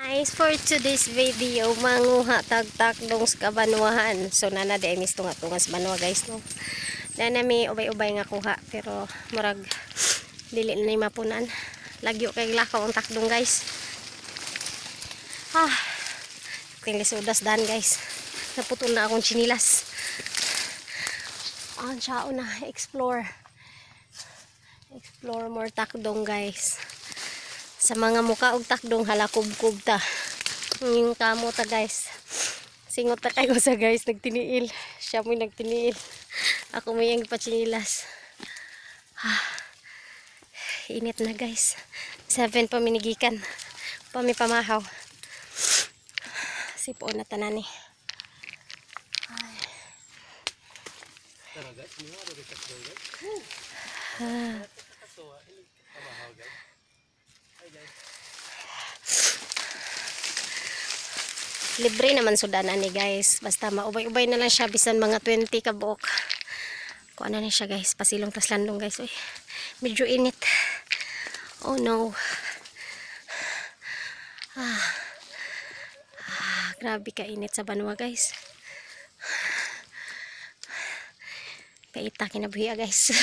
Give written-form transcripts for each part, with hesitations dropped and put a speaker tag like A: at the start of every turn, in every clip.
A: Guys, for today's video, manguha tagtakdong sa kabanwahan. So, nana di ay tungas banwa guys, no? Nana may ubay-ubay nga kuha, pero murag dili na mapunan. Lagyo kay lakaw ang takdong guys. Tingli sudas dan guys. Naputol na akong chinilas. Ang siya na, explore more takdong guys. Sa mga muka og takdong halakub-kub ta. Yung kamo ta guys. Singot ta kayo sa guys nagtiniil. Siya mo nagtiniil. Ako may ang pachinilas. Init na guys. 7 pa minigikan. Pamahaw. Sipo na tanan ni. Libre naman sudanan ni guys. Basta maubay-ubay na lang siya bisan mga 20 ka buok. Kuha na siya guys. Pasilong tas landong guys. Uy, medyo init. Oh no. Grabe ka init sa Banwa guys. Kaita kinabuhi guys.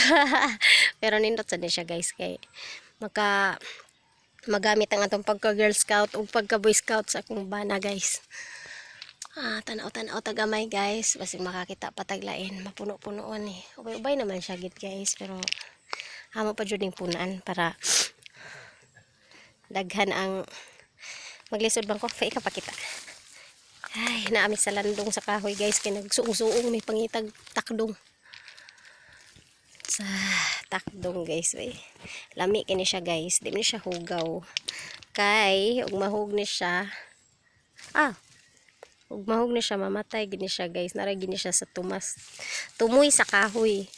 A: Pero nindot sa din siya guys. Kay magamit ang atong pagka Girl Scout o pagka Boy Scout sa akong bana guys. Tanaw-tanaw tagamay guys. Basta makakita pataglain. Mapuno-punoan eh. Ubay-ubay naman siya git guys. Pero hamo pa dyan yung punaan para daghan ang maglisod bang ko. Fay kapakita. Ay, naami sa landong sa kahoy guys. Kaya nagsuong-suong may pangitag takdong. Sa takdong guys. Lami kini siya guys. Di mo siya hugaw. Kay, ug mahug ni siya. Ug mahug ni siya mamatay gini siya guys. Naray gini siya sa tumoy sa kahoy.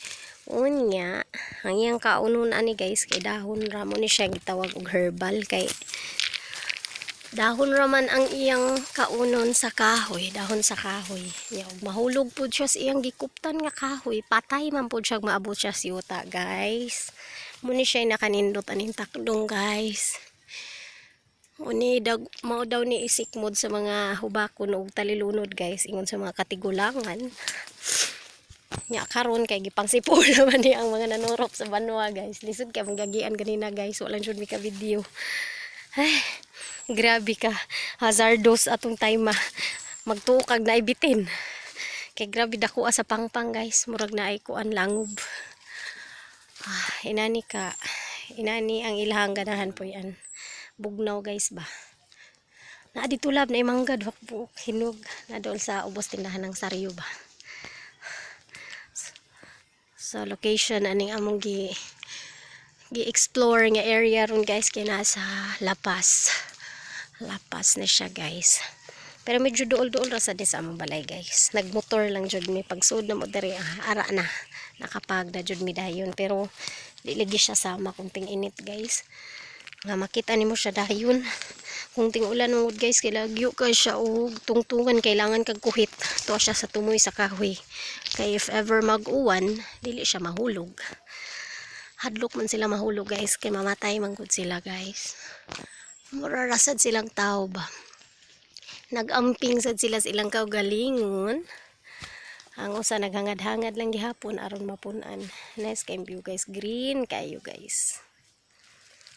A: Unya, ang iyang kaunon ani guys kay dahon ramo ni siya gitawag og herbal kay dahon raman ang iyang kaunon sa kahoy, dahon sa kahoy. Nya ug mahulog pud siya sa iyang gikuptan nga kahoy, patay man pud siya maabot siya sa yuta guys. Muni siya nakanindot aning takdong guys. Uni mao daw ni isikmod sa mga hubakon ug talilunod guys ingon sa mga katigulangan. Nya karon kay gipangsipol naman ni ang mga nanurop sa Banwa guys. Lisod kay manggagian ganina guys, wala jud mi ka video. Ay, grabe ka. Hazardous atong time magtukag na ibitin. Kay grabe dako sa pangpang guys, murag na ay kuan langob. Inani ang ilahang ganahan po yan. Bugnaw guys ba. Na di tulab na imanggad buok hinog na doon sa ubos tindahan ng Saryo ba. So location aning among gi-explore nga area ron guys kay nasa Lapas na siya guys. Pero medyo duol-duol ra sa dis among balay guys. Nagmotor lang jud mi pagsud na mo diri ara na nakapag na jud mi dayon pero di lagi siya sama kung ting init guys. Nga makita nimo siya dayon kung ting ulan mo guys kay lagyo ka siya og tungtungan kailangan kag kuhit to siya sa tumoy sa kahoy kay if ever mag-uwan dili siya mahulog. Hadlok man sila mahulog guys kay mamatay man gud sila guys. Murarasad silang tao ba. Nagamping sad sila sa ilang kaugalingon. Ang usa naghangad-hangad lang gihapon aron mapunan. Nice kay view guys, green kayo guys.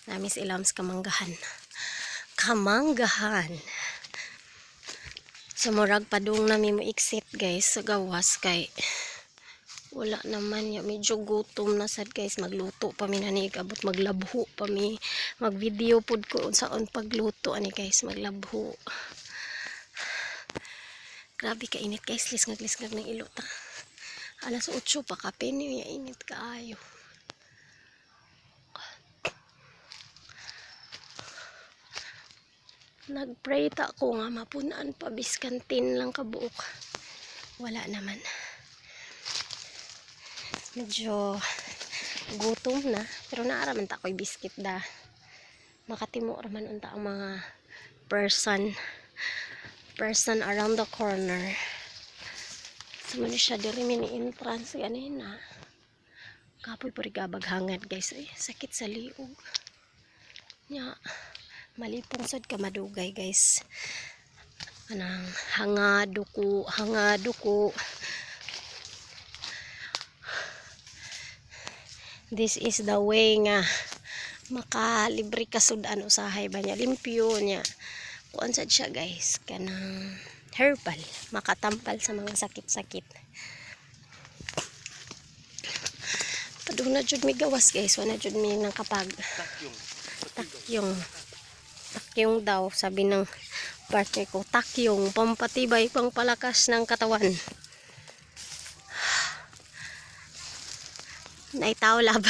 A: Namis ilams kamanggahan. Sumurag padung nami mo exit guys sa gawas kay wala naman ya medyo gutom na sad guys. Magluto pa mi nani abot maglabho pa mi. Magvideo pod ko unsaon pagluto ani guys, maglabho. Grabe ka init guys, lisngag ng ilot. Alas 8 pa kape niya init kaayo. Nagpray ta ko nga mapunaan pa biskantin lang kabuok. Wala naman. Medyo gutom na pero naaraman ta ko'y biskit da. Makatimo raman unta ang mga person around the corner. Sumani siya diri mini entrance ganina. Kapoy pari gabag hangad guys. Sakit sa liog. Nya Malipong sad ka madugay guys. Anang hanga duko. This is the way nga makalibre ka sudan usahay ba niya, limpyo niya. Kuan sad siya guys, kanang herbal, makatampal sa mga sakit-sakit. Padung na jud mi gawas guys, wala jud mi nang kapag takyong daw, sabi ng partner ko, takyong pampatibay, pangpalakas ng katawan. Naitawlab.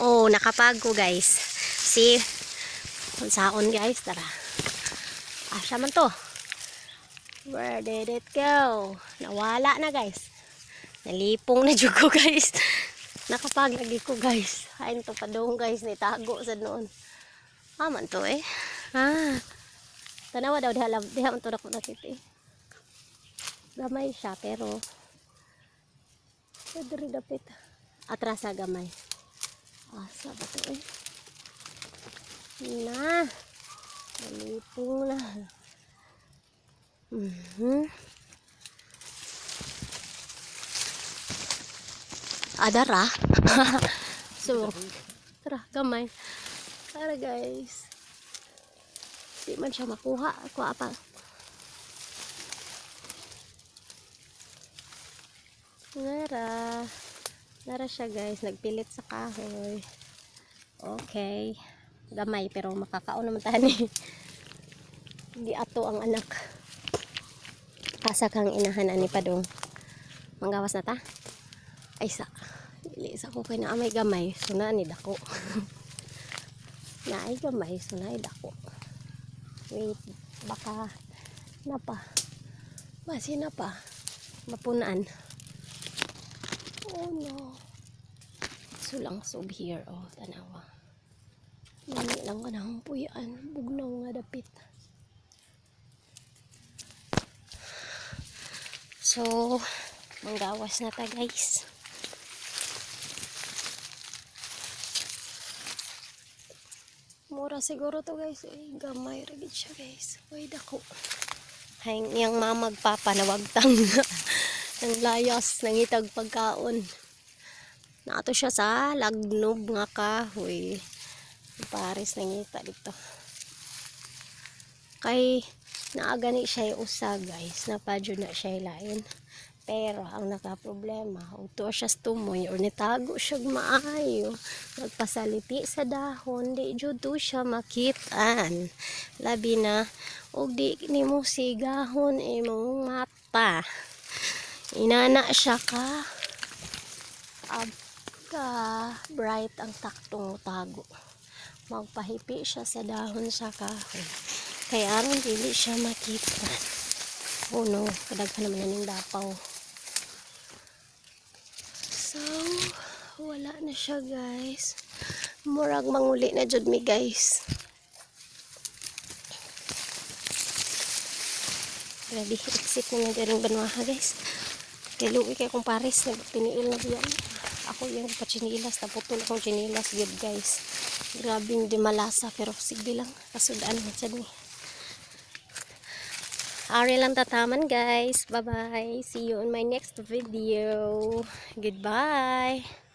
A: Oh, nakapag ko guys. See? Pansaon guys, tara. Asa man to? Where did it go? Nawala na guys. Nalipong na jud ko guys. Nakapag lagi ko guys. Hain to padong guys, nitago sa noon. Man to eh. Tanawa daw diha man to dako nakita eh. Gamay siya pero diri dapit. Atrasa gamay. Asa ba to eh? Na. Nalipong na. Adara. So, tara, gamay. Tara guys. Di man siya makuha. Kuha pa. Nara siya guys. Nagpilit sa kahoy. Okay. Gamay pero makakaon naman tayo ni. Hindi ato ang anak. Kasak ang inahan ani padong. Manggawas na ta? Ay sa. Dili sa ko kay na may gamay. Suna ni dako. Naay gamay. Suna ni dako. Wait. Baka napa. Basi napa. Mapunaan. Oh no. Sulang sub here. Oh, tanawa. Nani lang ka na puyan. Bugnaw nga dapit. So, manggawas na ta guys. Mura siguro to guys. Gamay ragit siya guys. Uy, dako. Hayang niyang mamagpapa na wagtang ng layas, ng itag pagkaon. Naato siya sa lagnob nga kahoy. Pares nangita dito. Kay naagani siya usa guys. Napadyo na siya lain. Pero ang nakaproblema, uto siya tumoy or nitago siya maayo. Nagpasaliti sa dahon, di judo siya makitaan. Labi na, og di ni mo sigahon imong mata. Inana siya ka. Bright ang taktong tago. Magpahipi siya sa dahon sa kahoy. Kaya aron dili siya makita. Oh no, kadaghan naman yung dapaw. So, wala na siya guys. Murag manguli na jud mi guys. Ready, exit na nga rin banwaha guys. Kaya luwi kay kong pares, nagpiniil na diyan. Ako yung pachinilas, naputol akong chinilas good guys. Grabing di malasa pero sige lang, kasudaan mo siya ni. Ari lang tataman guys. Bye bye. See you in my next video. Goodbye.